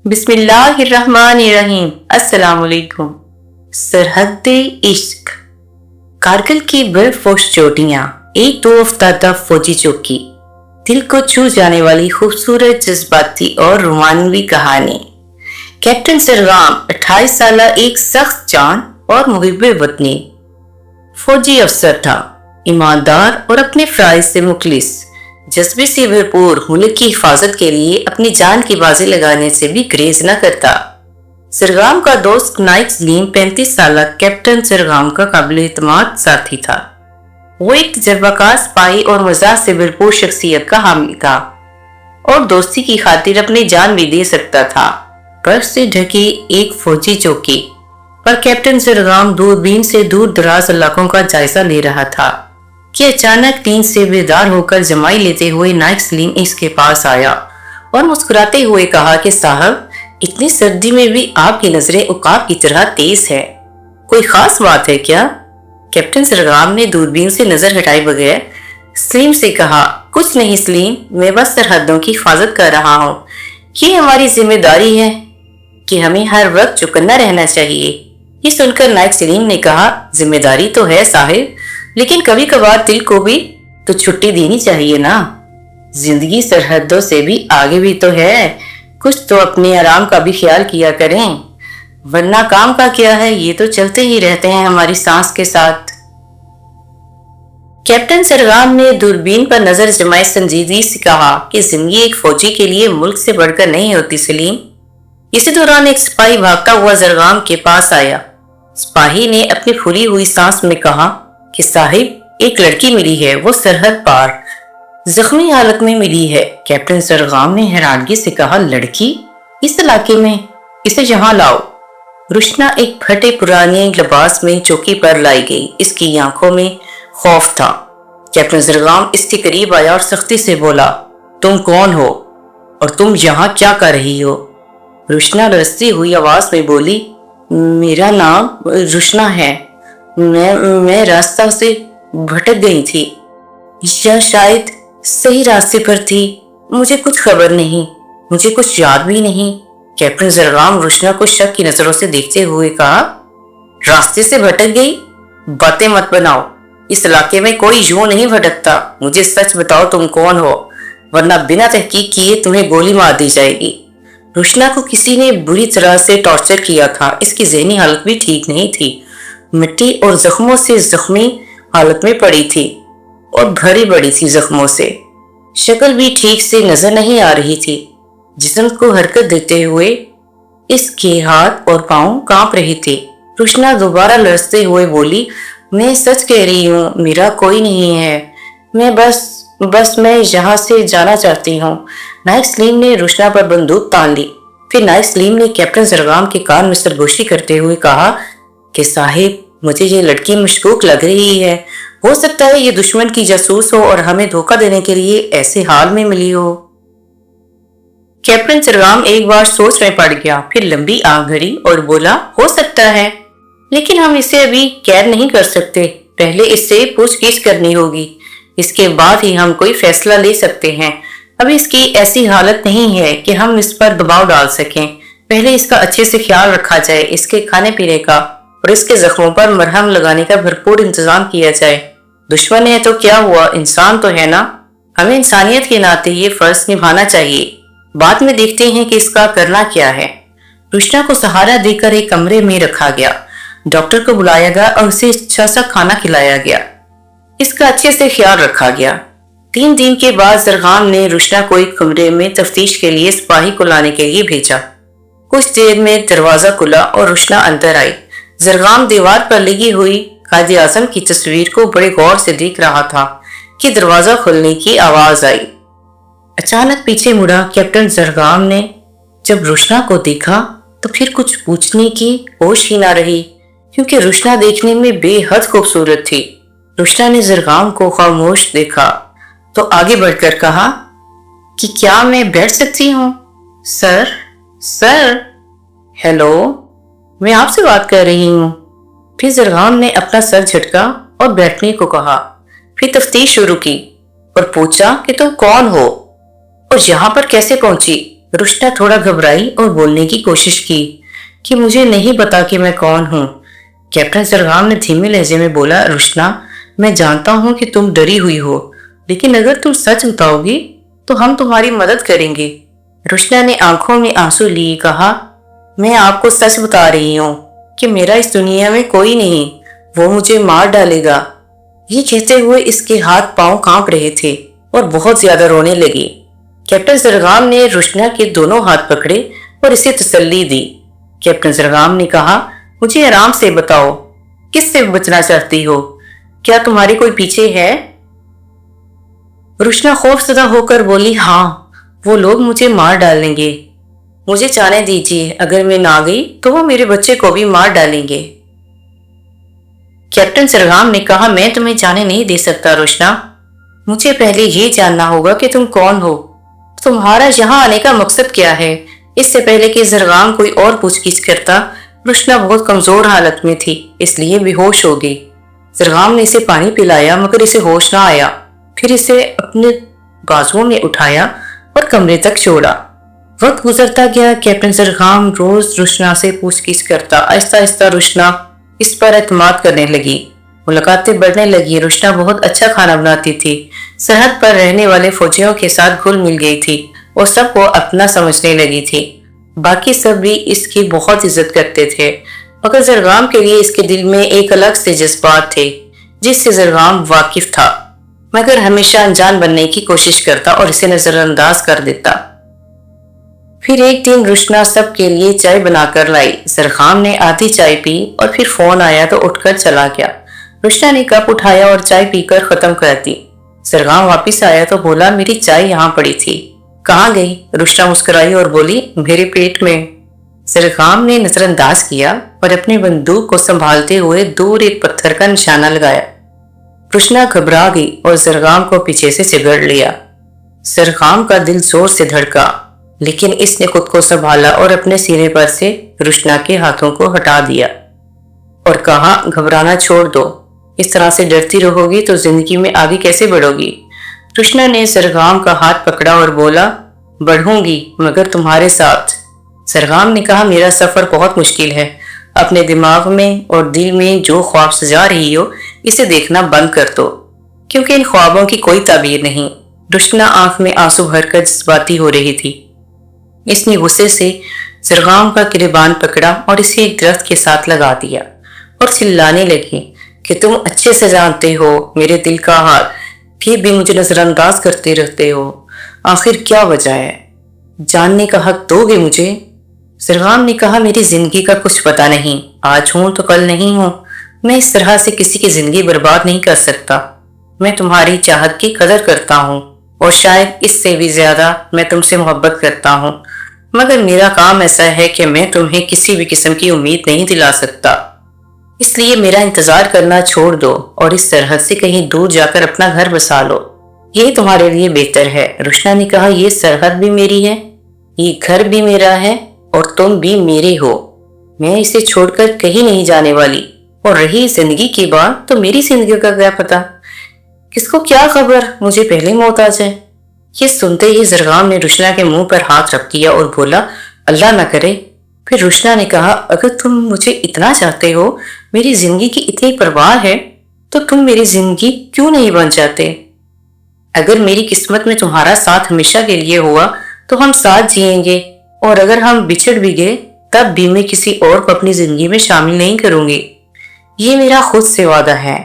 بسم اللہ الرحمن الرحیم۔ السلام علیکم۔ سرحد عشق، کارگل کی برفوش چوٹیاں، ایک دو افتادہ فوجی چوکی، دل کو چھو جانے والی خوبصورت جذباتی اور رومانوی کہانی۔ کیپٹن سرغام 28 سالہ ایک سخت جان اور محب وطنی فوجی افسر تھا، ایماندار اور اپنے فرائض سے مخلص، جذبے سے بھرپور، ملک کی حفاظت کے لیے اپنی جان کی بازی لگانے سے بھی گریز نہ کرتا۔ سرغام کا دوست نائک سلیم 35 سالہ کیپٹن سرغام کا قابل اعتماد ساتھی تھا۔ وہ ایک تجربہ کار سپاہی اور مزاح سے بھرپور شخصیت کا حامل تھا اور دوستی کی خاطر اپنی جان بھی دے سکتا تھا۔ برف سے ڈھکی ایک فوجی چوکی پر کیپٹن سرغام دوربین سے دور دراز علاقوں کا جائزہ لے رہا تھا کہ اچانک نیند سے بیدار ہو کر جمائی لیتے ہوئے نائک سلیم اس کے پاس آیا اور مسکراتے ہوئے کہا کہ صاحب، اتنی سردی میں بھی آپ کی نظریں عقاب کی طرح تیز ہے، کوئی خاص بات ہے کیا؟ کیپٹن سرغام نے دوربین سے نظر ہٹائے بغیر سلیم سے کہا، کچھ نہیں سلیم، میں بس سرحدوں کی حفاظت کر رہا ہوں۔ یہ ہماری ذمہ داری ہے کہ ہمیں ہر وقت چوکنا رہنا چاہیے۔ یہ سن کر نائک سلیم نے کہا، ذمہ داری تو ہے صاحب، لیکن کبھی کبھار دل کو بھی تو چھٹی دینی چاہیے نا۔ زندگی سرحدوں سے بھی آگے بھی تو ہے، کچھ تو اپنے آرام کا بھی خیال کیا کریں، ورنہ کام کا کیا ہے، یہ تو چلتے ہی رہتے ہیں ہماری سانس کے ساتھ۔ کیپٹن سرغام نے دوربین پر نظر جمائے سنجیدگی سے کہا کہ زندگی ایک فوجی کے لیے ملک سے بڑھ کر نہیں ہوتی سلیم۔ اسی دوران ایک سپاہی بھاگتا ہوا سرغام کے پاس آیا۔ سپاہی نے اپنی پھولی ہوئی سانس میں کہا کہ صاحب، ایک لڑکی ملی ہے، وہ سرحد پار زخمی حالت میں ملی ہے۔ کیپٹن سرغام نے حیرانگی سے کہا، لڑکی اس علاقے میں؟ اسے یہاں لاؤ۔ روشنا ایک پھٹے پرانے لباس میں چوکی پر لائی گئی، اس کی آنکھوں میں خوف تھا۔ کیپٹن سرغام اس کے قریب آیا اور سختی سے بولا، تم کون ہو اور تم یہاں کیا کر رہی ہو؟ روشنا لرزتی ہوئی آواز میں بولی، میرا نام روشنا ہے، میں راستہ سے بھٹک گئی تھی یا شاید صحیح راستے پر تھی، مجھے کچھ خبر نہیں، مجھے کچھ یاد بھی نہیں۔ کیپٹن سرغام روشنا کو شک کی نظروں سے دیکھتے ہوئے کہا، راستے سے بھٹک گئی؟ باتیں مت بناؤ، اس علاقے میں کوئی یوں نہیں بھٹکتا، مجھے سچ بتاؤ تم کون ہو، ورنہ بنا تحقیق کیے تمہیں گولی مار دی جائے گی۔ روشنا کو کسی نے بری طرح سے ٹارچر کیا تھا، اس کی ذہنی حالت بھی ٹھیک نہیں تھی، مٹی اور زخموں سے زخمی حالت میں پڑی تھی اور بھری بڑی تھی زخموں سے، شکل بھی ٹھیک سے نظر نہیں آ رہی تھی۔ جسم کو حرکت دیتے ہوئے اس کے ہاتھ اور پاؤں کانپ رہے تھے۔ روشنا دوبارہ لرزتے ہوئے بولی، میں سچ کہہ رہی ہوں، میرا کوئی نہیں ہے، میں بس میں یہاں سے جانا چاہتی ہوں۔ نائک سلیم نے روشنا پر بندوق تان لی۔ پھر نائک سلیم نے کیپٹن سرغام کے کان میں سرگوشی کرتے ہوئے کہا کہ صاحب، مجھے یہ لڑکی مشکوک لگ رہی ہے، ہو سکتا ہے یہ دشمن کی جاسوس ہو اور ہمیں دھوکہ دینے کے لیے ایسے حال میں ملی ہو۔ کیپٹن سرغام ایک بار سوچ میں پڑ گیا، پھر لمبی آنکھ بھری اور بولا، ہو سکتا ہے، لیکن ہم اسے ابھی قید نہیں کر سکتے، پہلے اس سے پوچھ گچھ کرنی ہوگی، اس کے بعد ہی ہم کوئی فیصلہ لے سکتے ہیں۔ ابھی اس کی ایسی حالت نہیں ہے کہ ہم اس پر دباؤ ڈال سکیں، پہلے اس کا اچھے سے خیال رکھا جائے، اس کے کھانے پینے کا اور اس کے زخموں پر مرہم لگانے کا بھرپور انتظام کیا جائے۔ دشمن ہے تو کیا ہوا، انسان تو ہے نا، ہمیں انسانیت کے ناطے یہ فرض نبھانا چاہیے، بعد میں دیکھتے ہیں کہ اس کا کرنا کیا ہے۔ روشنا کو سہارا دے کر ایک کمرے میں رکھا گیا، ڈاکٹر کو بلایا گیا اور اسے اچھا سا کھانا کھلایا گیا، اس کا اچھے سے خیال رکھا گیا۔ 3 دن کے بعد سرغام نے روشنا کو ایک کمرے میں تفتیش کے لیے سپاہی کو لانے کے لیے بھیجا۔ کچھ دیر میں دروازہ کھلا اور روشنا اندر آئی۔ سرغام دیوار پر لگی ہوئی قائد اعظم کی تصویر کو بڑے غور سے دیکھ رہا تھا کہ دروازہ کھلنے کی آواز آئی۔ اچانک پیچھے مڑا کیپٹن سرغام نے جب روشنا کو دیکھا تو پھر کچھ پوچھنے کی ہوش ہی نہ رہی، کیونکہ روشنا دیکھنے میں بے حد خوبصورت تھی۔ روشنا نے سرغام کو خاموش دیکھا تو آگے بڑھ کر کہا کہ کیا میں بیٹھ سکتی ہوں؟ سر، ہیلو، میں آپ سے بات کر رہی ہوں۔ پھر سرغام نے اپنا سر جھٹکا اور بیٹھنے کو کہا، پھر تفتیش شروع کی اور پوچھا کہ تم کون ہو اور یہاں پر کیسے پہنچی؟ रुशना थोड़ा घबराई और बोलने की कोशिश की कि मुझे नहीं पता कि मैं कौन हूँ। कैप्टन जरगाम ने धीमे लहजे में बोला, रुशना, मैं जानता हूँ कि तुम डरी हुई हो, लेकिन अगर तुम सच बताओगी तो हम तुम्हारी मदद करेंगे। रुशना ने आंखों में आंसू लिए कहा, मैं आपको सच बता रही हूँ कि मेरा इस दुनिया में कोई नहीं, वो मुझे मार डालेगा। ये कहते हुए इसके हाथ पांव कांप रहे थे और बहुत ज्यादा रोने लगी। कैप्टन जरगाम ने रुशना के दोनों हाथ पकड़े और इसे तसल्ली दी। कैप्टन जरगाम ने कहा, मुझे आराम से बताओ, किससे बचना चाहती हो? क्या तुम्हारे कोई पीछे है? रुशना खौफजदा होकर बोली, हाँ, वो लोग मुझे मार डालेंगे। मुझे जाने दीजिए, अगर मैं ना गई तो वो मेरे बच्चे को भी मार डालेंगे। कैप्टन जरगाम ने कहा, मैं तुम्हें जाने नहीं दे सकता रुशना, मुझे पहले ये जानना होगा कि तुम कौन हो, तुम्हारा यहाँ आने का मकसद क्या है। इससे पहले कि जरगाम कोई और पूछगिछ करता, रुशना बहुत कमजोर हालत में थी, इसलिए बेहोश हो गई। जरगाम ने इसे पानी पिलाया मगर इसे होश ना आया। फिर इसे अपने बाजुओं में उठाया और कमरे तक छोड़ा। वक्त गुजरता गया। कैप्टन जरगाम रोज रुशना से पूछगिछ करता। आहिस्ता आहिस्ता रुशना इस पर एतमाद करने लगी। मुलाकातें बढ़ने लगी। रुशना बहुत अच्छा खाना बनाती थी, सरहद पर रहने वाले फौजियों के साथ घुल मिल गई थी और सबको अपना समझने लगी थी। बाकी सब भी इसकी बहुत इज्जत करते थे, मगर जरगाम के लिए इसके दिल में एक अलग से जज्बात थे जिससे जरगाम वाकिफ था, मगर हमेशा अनजान बनने की कोशिश करता और इसे नजरअंदाज कर देता। फिर एक दिन रुशना सबके लिए चाय बनाकर लाई। जरगाम ने आधी चाय पी और फिर फोन आया तो उठकर चला गया। रुशना ने कप उठाया और चाय पीकर खत्म कर दी। जरगाम वापिस आया तो बोला, मेरी चाय यहाँ पड़ी थी, कहाँ गई? रुशना मुस्कुराई और बोली, मेरे पेट में। जरगाम ने नजरअंदाज किया और अपनी बंदूक को संभालते हुए दूर एक पत्थर का निशाना लगाया। रुशना घबरा गई और जरगाम को पीछे से सिगड़ लिया। जरगाम का दिल जोर से धड़का, लेकिन इसने खुद को संभाला और अपने सीने पर से रुशना के हाथों को हटा दिया और कहा, घबराना छोड़ दो, इस तरह से डरती रहोगी तो जिंदगी में आगे कैसे बढ़ोगी? रुशना ने जरगाम का हाथ पकड़ा और बोला, बढ़ूंगी मगर तुम्हारे साथ। जरगाम ने कहा, मेरा सफर बहुत मुश्किल है, अपने दिमाग में और दिल में जो ख्वाब सजा रही हो इसे देखना बंद कर दो, क्योंकि इन ख्वाबों की कोई ताबीर नहीं। रुशना आंख में आंसू भरकर जज्बाती हो रही थी। इसने गुस्से से जरगाम का गिरबान पकड़ा और इसे एक दरख्त के साथ लगा दिया और चिल्लाने लगी कि तुम अच्छे से जानते हो मेरे दिल का हाल, फिर भी मुझे नजरअंदाज करते रहते हो। आखिर क्या वजह है? जानने का हक दोगे मुझे? जरगाम ने कहा, मेरी जिंदगी का कुछ पता नहीं, आज हूं तो कल नहीं हूं। मैं इस तरह से किसी की जिंदगी बर्बाद नहीं कर सकता। मैं तुम्हारी चाहत की कदर करता हूँ और शायद इससे भी ज्यादा मैं तुमसे मोहब्बत करता हूँ, मगर मेरा काम ऐसा है कि मैं तुम्हें किसी भी किस्म की उम्मीद नहीं दिला सकता। इसलिए मेरा इंतजार करना छोड़ दो और इस सरहद से कहीं दूर जाकर अपना घर बसा लो, ये तुम्हारे लिए बेहतर है। रुशना ने कहा, ये सरहद भी मेरी है, ये घर भी मेरा है और तुम भी मेरे हो। मैं इसे छोड़कर कहीं नहीं जाने वाली। और रही जिंदगी की बात, तो मेरी जिंदगी का क्या पता, किसको क्या खबर मुझे पहले मौत आ जाए। ये सुनते ही जरगाम ने रुशना के मुंह पर हाथ रख दिया और बोला, अल्लाह ना करे। फिर रुशना ने कहा, अगर तुम मुझे इतना चाहते हो, मेरी जिंदगी की इतनी परवाह है, तो तुम मेरी जिंदगी क्यों नहीं बन जाते? अगर मेरी किस्मत में तुम्हारा साथ हमेशा के लिए हुआ तो हम साथ जिएंगे, और अगर हम बिछड़ भी गए तब भी मैं किसी और को अपनी जिंदगी में शामिल नहीं करूंगी। ये मेरा खुद से वादा है।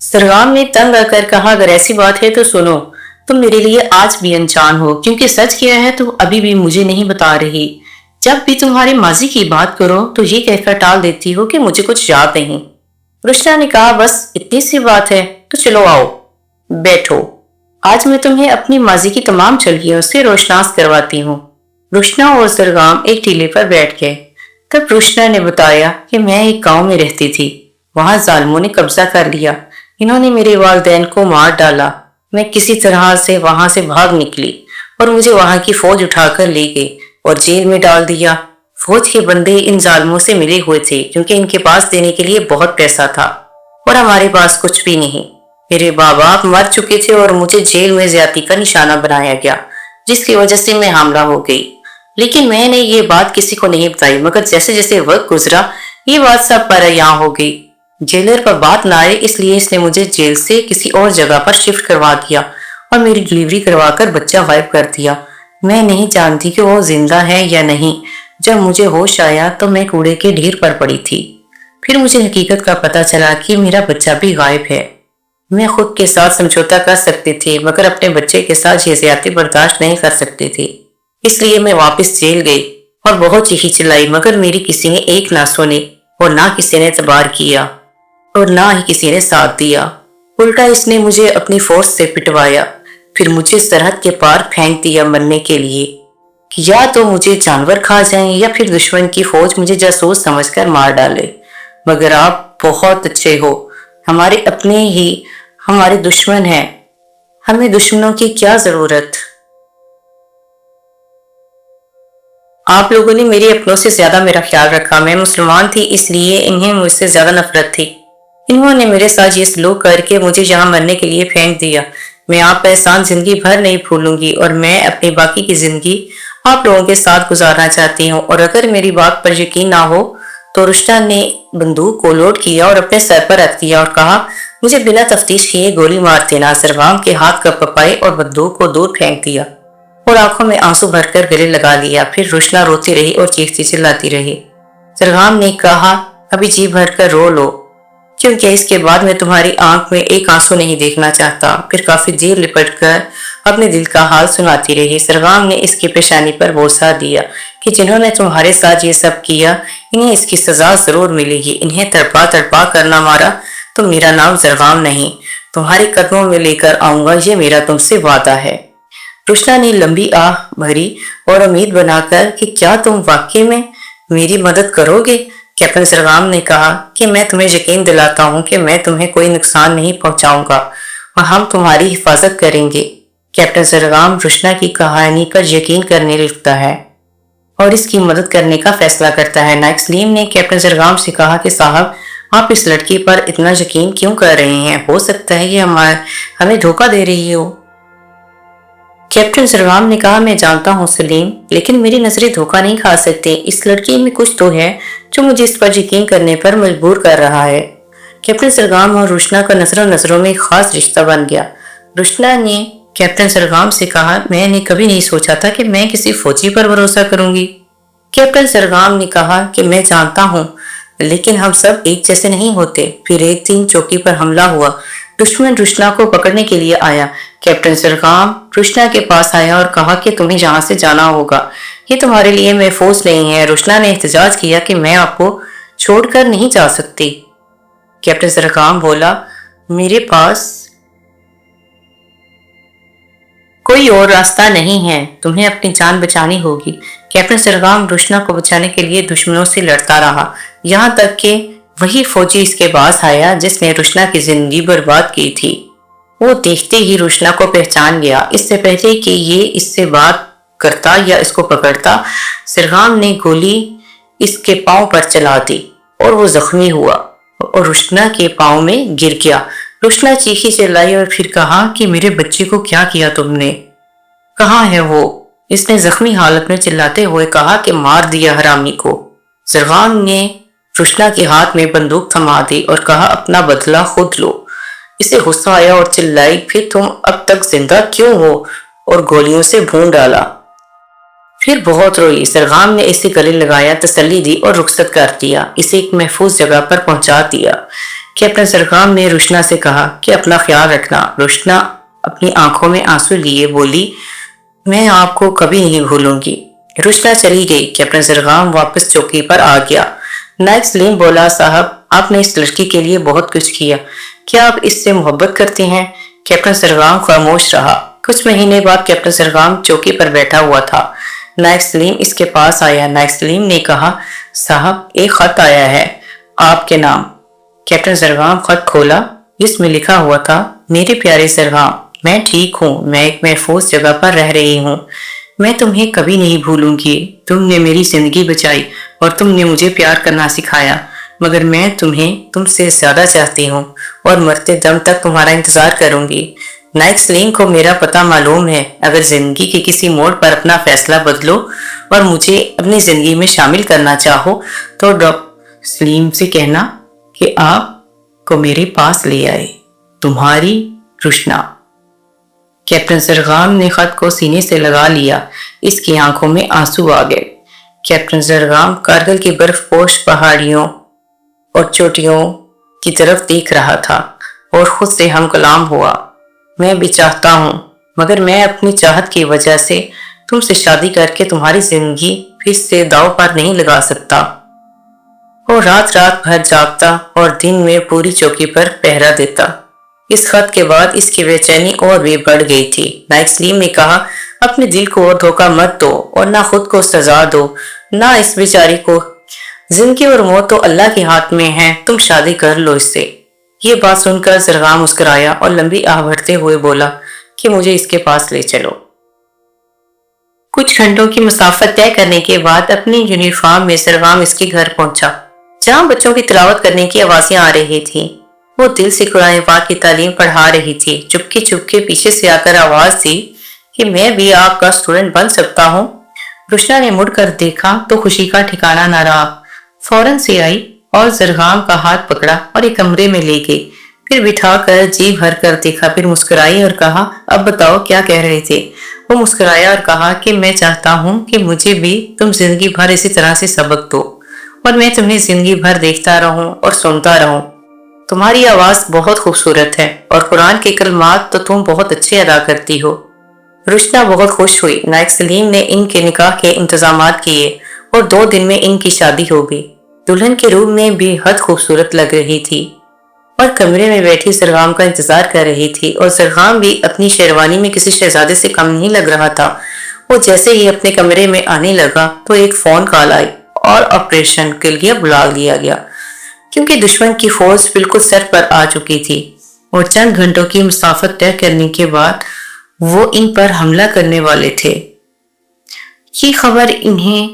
जरगाम ने तंग आकर कहा, अगर ऐसी बात है तो सुनो, तुम मेरे लिए आज भी अनजान हो, क्योंकि सच क्या है तुम अभी भी मुझे नहीं बता रही। जब भी तुम्हारे माजी की बात करो तो ये कहकर टाल देती हो कि मुझे कुछ याद नहीं। रुशना ने कहा, बस इतनी सी बात है तो चलो आओ बैठो, आज मैं तुम्हें अपनी माजी की तमाम छलियों से रोशनास करवाती हूँ। रुशना और जरगाम एक टीले पर बैठ गए। तब रुशना ने बताया कि मैं एक गांव में रहती थी, वहां जालिमों ने कब्जा कर लिया, इन्होंने मेरे वालिदैन को मार डाला। मैं किसी तरह से वहां से भाग निकली और मुझे वहां की फौज उठाकर ले गई और जेल में डाल दिया। फौज के बंदे इन जालिमों से मिले हुए थे, क्योंकि इनके पास देने के लिए बहुत पैसा था और हमारे पास कुछ भी नहीं। मेरे बाप मर चुके थे और मुझे जेल में ज्यादती का निशाना बनाया गया। جس کی وجہ سے میں حاملہ ہو گئی، لیکن میں نے یہ بات کسی کو نہیں بتائی، مگر جیسے جیسے وقت گزرا یہ بات سب پر یہاں ہو گئی۔ جیلر پر بات نہ آئے اس لیے اس نے مجھے جیل سے کسی اور جگہ پر شفٹ کروا دیا اور میری ڈلیوری کروا کر بچہ غائب کر دیا۔ میں نہیں جانتی کہ وہ زندہ ہے یا نہیں۔ جب مجھے ہوش آیا تو میں کوڑے کے ڈھیر پر پڑی تھی۔ پھر مجھے حقیقت کا پتہ چلا کہ میرا بچہ بھی غائب ہے۔ میں خود کے ساتھ سمجھوتا کر سکتی تھی مگر اپنے بچے کے ساتھ یہ زیادتی برداشت نہیں کر سکتی تھی، اس لیے میں واپس جیل گئی اور بہت چیخی چلائی، مگر میری کسی نے ایک نہ سنی اور نہ کسی نے اعتبار کیا اور نہ ہی کسی نے ساتھ دیا۔ الٹا اس نے مجھے اپنی فورس سے پٹوایا، پھر مجھے سرحد کے پار پھینک دیا مرنے کے لیے کہ یا تو مجھے جانور کھا جائیں یا پھر دشمن کی فوج مجھے جاسوس سمجھ کر مار ڈالے۔ مگر آپ بہت اچھے ہو، ہمارے اپنے ہی ہمارے دشمن ہیں، ہمیں دشمنوں کی کیا ضرورت؟ آپ لوگوں نے میرے اپنوں سے زیادہ میرا خیال رکھا۔ میں مسلمان تھی اس لیے انہیں مجھ سے زیادہ نفرت تھی۔ انہوں نے میرے ساتھ یہ سلوک کر کے مجھے یہاں مرنے کے لیے پھینک دیا۔ میں آپ کا احسان زندگی بھر نہیں بھولوں گی اور میں اپنی باقی کی زندگی آپ لوگوں کے ساتھ گزارنا چاہتی ہوں، اور اگر میری بات پر یقین نہ ہو تو رشتہ نے بندوق کو لوڈ کیا اور اپنے سر پر رکھ دیا اور کہا مجھے بنا تفتیش کیے گولی مار دینا۔ زرغام کے ہاتھ کپ کپائے اور بندوق کو دور پھینک دیا اور آنکھوں میں آنسو بھر کر گلے لگا لیا۔ پھر رشنا روتی رہی اور چیختی چلاتی رہی۔ زرغام نے کہا ابھی جی بھر کر رو لو، کیونکہ اس کے بعد میں تمہاری آنکھ میں ایک آنسو نہیں دیکھنا چاہتا۔ پھر کافی دیر لپٹ کر اپنے دل کا حال سناتی رہی۔ زرغام نے اس کی پیشانی پر بوسہ دیا کہ جنہوں نے تمہارے ساتھ یہ سب کیا انہیں اس کی سزا ضرور ملے گی۔ انہیں تڑپا تڑپا کر نہ مارا تو میرا نام زرغام نہیں، تمہارے قدموں میں لے کر آؤں گا، یہ میرا تم سے وعدہ ہے۔ رشنا نے لمبی آہ بھری اور امید بنا کر کہ کیا تم واقعی میں میری مدد کرو گے؟ کیپٹن زرغام نے کہا کہ میں تمہیں یقین دلاتا ہوں کہ میں تمہیں کوئی نقصان نہیں پہنچاؤں گا اور ہم تمہاری حفاظت کریں گے۔ کیپٹن زرغام رشنا کی کہانی پر یقین کرنے لگتا ہے اور اس کی مدد کرنے کا فیصلہ کرتا ہے۔ نائک سلیم نے کیپٹن زرغام سے کہا کہ صاحب آپ اس لڑکی پر اتنا یقین کیوں کر رہے ہیں؟ ہو سکتا ہے یہ ہمیں دھوکہ دے رہی ہو۔ کیپٹن زرغام نے کہا میں جانتا ہوں سلیم، لیکن میری نظریں دھوکہ نہیں کھا سکتے۔ اس لڑکی میں کچھ تو ہے جو مجھے اس پر یقین کرنے پر مجبور کر رہا ہے۔ کیپٹن زرغام اور رشنا کا نظروں میں خاص رشتہ بن گیا۔ رشنا نے کیپٹن زرغام سے کہا میں نے کبھی نہیں سوچا تھا کہ میں کسی فوجی پر بھروسہ کروں گی۔ کیپٹن زرغام نے کہا کہ میں جانتا ہوں، لیکن ہم سب ایک جیسے نہیں ہوتے۔ پھر ایک دن چوکی پر حملہ ہوا، دشمن رشنا کو پکڑنے کے لیے آیا۔ کیپٹن زرغام رشنا کے پاس آیا اور کہا کہ تمہیں یہاں سے جانا ہوگا، یہ تمہارے لیے محفوظ نہیں ہے۔ رشنا نے احتجاج کیا کہ میں آپ کو چھوڑ کر نہیں جا سکتی۔ کیپٹن زرغام بولا میرے پاس کوئی اور راستہ نہیں ہے، تمہیں اپنی جان بچانی ہوگی۔ کیپٹن زرغام رشنا کو بچانے کے لیے دشمنوں سے لڑتا رہا، یہاں تک کہ وہی فوجی اس کے پاس آیا جس نے رشنا کی زندگی برباد کی تھی۔ وہ دیکھتے ہی رشنا کو پہچان گیا۔ اس سے پہلے کہ یہ اس سے بات کرتا یا اس کو پکڑتا، زرغام نے گولی اس کے پاؤں پر چلا دی اور وہ زخمی ہوا اور رشنا کے پاؤں میں گر گیا۔ رشنا چیخی چلائی اور پھر کہا کہ میرے بچے کو کیا کیا تم نے؟ کہاں ہے وہ؟ اس نے زخمی حالت میں چلاتے ہوئے کہا کہ مار دیا حرامی کو۔ زرغام نے رشنا کے ہاتھ میں بندوق تھما دی اور کہا اپنا بدلہ خود لو۔ اسے غصہ آیا اور چلائی پھر تم اب تک زندہ کیوں ہو، اور گولیوں سے بھون ڈالا۔ پھر بہت روئی۔ زرغام نے اسے گلے لگایا، تسلی دی اور رخصت کر دیا، اسے ایک محفوظ جگہ پر پہنچا دیا۔ کیپٹن زرغام نے رشنا سے کہا کہ اپنا خیال رکھنا۔ رشنا اپنی آنکھوں میں آنسو لیے بولی میں آپ کو کبھی نہیں بھولوں گی۔ رشنا چلی گئی۔ کیپٹن زرغام واپس چوکی پر آ گیا۔ نائک سلیم بولا صاحب آپ نے اس لڑکی کے لیے بہت کچھ کیا، کیا آپ اس سے محبت کرتے ہیں؟ کیپٹن زرغام خاموش رہا۔ کچھ مہینے بعد کیپٹن زرغام چوکی پر بیٹھا ہوا تھا۔ نائک سلیم اس کے پاس آیا۔ نائک سلیم نے کہا صاحب ایک خط آیا ہے آپ کے نام۔ کیپٹن زرغام خط کھولا، جس میں لکھا ہوا تھا میرے پیارے زرغام میں ٹھیک ہوں، میں ایک محفوظ جگہ پر رہ رہی ہوں، میں تمہیں کبھی نہیں بھولوں گی، تم نے میری زندگی بچائی اور تم نے مجھے پیار کرنا سکھایا، مگر میں تمہیں تم سے زیادہ چاہتی ہوں اور مرتے دم تک تمہارا انتظار کروں گی۔ नायक सलीम को मेरा पता मालूम है। अगर जिंदगी के किसी मोड़ पर अपना फैसला बदलो और मुझे अपनी जिंदगी में शामिल करना चाहो तो डॉक्टर सलीम से कहना कि आप को मेरे पास ले आए। तुम्हारी रुशना। कैप्टन जरगाम ने खत को सीने से लगा लिया। इसकी आंखों में आंसू आ गए। कैप्टन जरगाम कारगिल की बर्फपोश पहाड़ियों और चोटियों की तरफ देख रहा था और खुद से हम कलाम हुआ। मैं भी चाहता हूँ, मगर मैं अपनी चाहत की वजह से तुमसे शादी करके तुम्हारी जिंदगी फिर से दांव पर नहीं लगा सकता। वो रात रात भर जागता और दिन में पूरी चौकी पर पहरा देता। इस खत के बाद इसकी बेचैनी और भी बढ़ गई थी। नायक सलीम ने कहा, अपने दिल को और धोखा मत दो और ना खुद को सजा दो, ना इस बेचारी को। जिंदगी और मौत तो अल्लाह के हाथ में है, तुम शादी कर लो इससे। ये बात सुनकर जरगाम मुस्कुराया और लंबी आह भरते हुए बोला कि मुझे इसके पास ले चलो। कुछ घंटों की मुसाफत तय करने के बाद अपनी यूनिफॉर्म में जरगाम इसके घर पहुंचा, जहां बच्चों की तिलावत करने की आवाजें आ रही थी। वो दिल से कुरान पाक की तालीम पढ़ा रही थी। चुपके चुपके पीछे से आकर आवाज दी कि मैं भी आपका स्टूडेंट बन सकता हूँ। रुशना ने मुड़कर देखा तो खुशी का ठिकाना न रहा। फौरन से आई और जरगाम का हाथ पकड़ा और एक कमरे में ले गई। फिर बिठाकर जी भर कर देखा, फिर मुस्कुराई और कहा, अब बताओ क्या कह रहे थे। वो मुस्कुराया और कहा कि मैं चाहता हूँ कि मुझे भी तुम जिंदगी भर इसी तरह से सबक दो और मैं तुम्हें जिंदगी भर देखता रहूं और सुनता रहूं। तुम्हारी आवाज बहुत खूबसूरत है और कुरान के कलमात तो तुम बहुत अच्छे अदा करती हो। रुशना बहुत खुश हुई। नायक सलीम ने इनके निकाह के इंतजामात किए और 2 दिन में इनकी शादी हो गई। दुल्हन के रूप में बेहद खूबसूरत लग रही थी और कमरे में बैठी जरगाम का इंतजार कर रही थी और जरगाम भी अपनी शेरवानी में किसी शहजादे से कम नहीं लग रहा था। वो जैसे ही अपने कमरे में आने लगा तो एक फोन कॉल आई और ऑपरेशन के लिए बुला लिया गया, क्योंकि दुश्मन की फौज बिल्कुल सर पर आ चुकी थी और चंद घंटों की मुसाफत तय करने के बाद वो इन पर हमला करने वाले थे। ये खबर इन्हें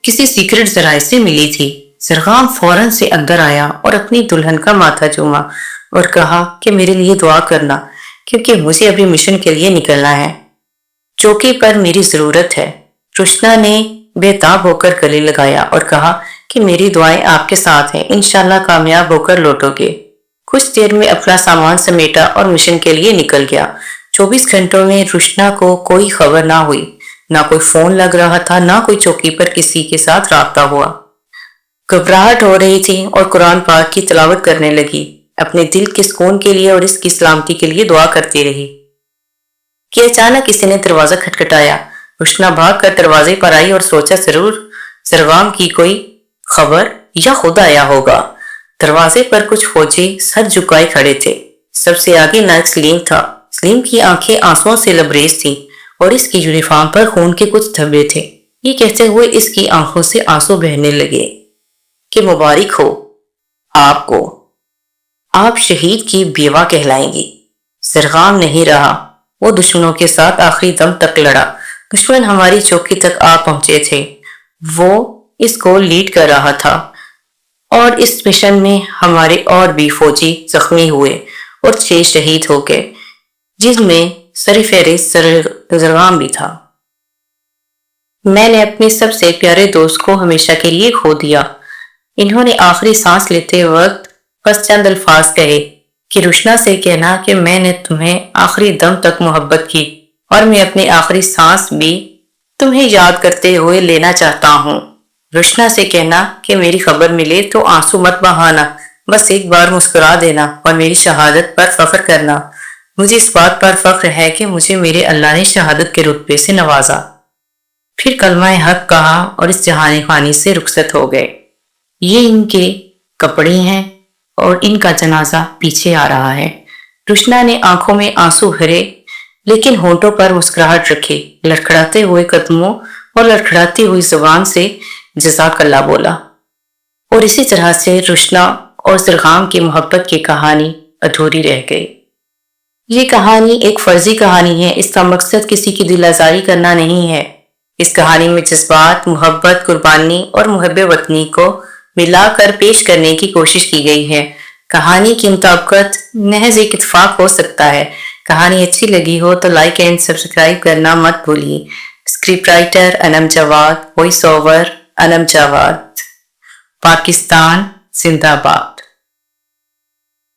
किसी सीक्रेट जराये से मिली थी। जरगाम फौरन से अंदर आया और अपनी दुल्हन का माथा चूमा और कहा कि मेरे लिए दुआ करना, क्योंकि मुझे अभी मिशन के लिए निकलना है। चौकी पर मेरी जरूरत है। रुशना ने बेताब होकर गले लगाया और कहा कि मेरी दुआएं आपके साथ हैं, इंशाल्लाह कामयाब होकर लौटोगे। कुछ देर में अपना सामान समेटा और मिशन के लिए निकल गया। 24 घंटों में रुशना को कोई खबर ना हुई, ना कोई फोन लग रहा था, ना कोई चौकी पर किसी के साथ राब्ता हुआ। घबराहट हो रही थी और कुरान पाक की तिलावत करने लगी। अपने दिल के सुकून के लिए और इसकी सलामती के लिए दुआ करती रही कि अचानक किसी ने दरवाजा खटखटाया। रुशना भाग कर दरवाजे पर आई और सोचा जरूर जरगाम की कोई खबर या खुद आया होगा। दरवाजे पर कुछ फौजी सर झुकाए खड़े थे। सबसे आगे नायक सलीम था। सलीम की आंखें आंसुओं से लबरेज थी और इसकी यूनिफॉर्म पर खून के कुछ धब्बे थे। ये कहते हुए इसकी आंखों से आंसू बहने लगे कि मुबारक हो आपको, आप शहीद की बेवा कहलाएंगी। जरगाम नहीं रहा। वो दुश्मनों के साथ आखिरी दम तक लड़ा। दुश्मन हमारी चौकी तक आ पहुंचे थे। वो इसको लीड कर रहा था और इस मिशन में हमारे और भी फौजी जख्मी हुए और 6 शहीद हो गए, जिसमें सरफहरिस्त जरगाम भी था। मैंने अपने सबसे प्यारे दोस्त को हमेशा के लिए खो दिया। इन्होंने आखिरी सांस लेते वक्त बस चंद अल्फाज कहे कि रुशना से कहना कि मैंने तुम्हें आखिरी दम तक मोहब्बत की और मैं अपनी आखिरी सांस भी तुम्हें याद करते हुए लेना चाहता हूँ। रुशना से कहना कि मेरी खबर मिले तो आंसू मत बहाना, बस एक बार मुस्कुरा देना और मेरी शहादत पर फख्र करना। मुझे इस बात पर फख्र है कि मुझे मेरे अल्लाह ने शहादत के रुतबे से नवाजा। फिर कलमा हक कहा और इस जहानी खानी से रुखसत हो गए। ये इनके कपड़े हैं और इनका जनाजा पीछे आ रहा है। रुशना ने आंखों में आंसू भरे लेकिन होंठों पर मुस्कुराहट रखी। लड़खड़ाते हुए कदमों और लड़खड़ाती हुई जुबान से जज़ाकल्लाह बोला। और इसी तरह से रुशना और जरगाम की मोहब्बत की कहानी अधूरी रह गई। ये कहानी एक फर्जी कहानी है। इसका मकसद किसी की दिल आज़ारी करना नहीं है। इस कहानी में जज्बात, मोहब्बत, कुर्बानी और मुहब्बे वतनी को मिलाकर पेश करने की कोशिश की गई है। कहानी की मुताबिकत महज एक इत्तेफाक हो सकता है। کہانی اچھی لگی ہو تو لائک اینڈ سبسکرائب کرنا مت بھولیے. اسکرپٹ رائٹر انم جواد، وائس اوور انم جواد. پاکستان زندہ باد.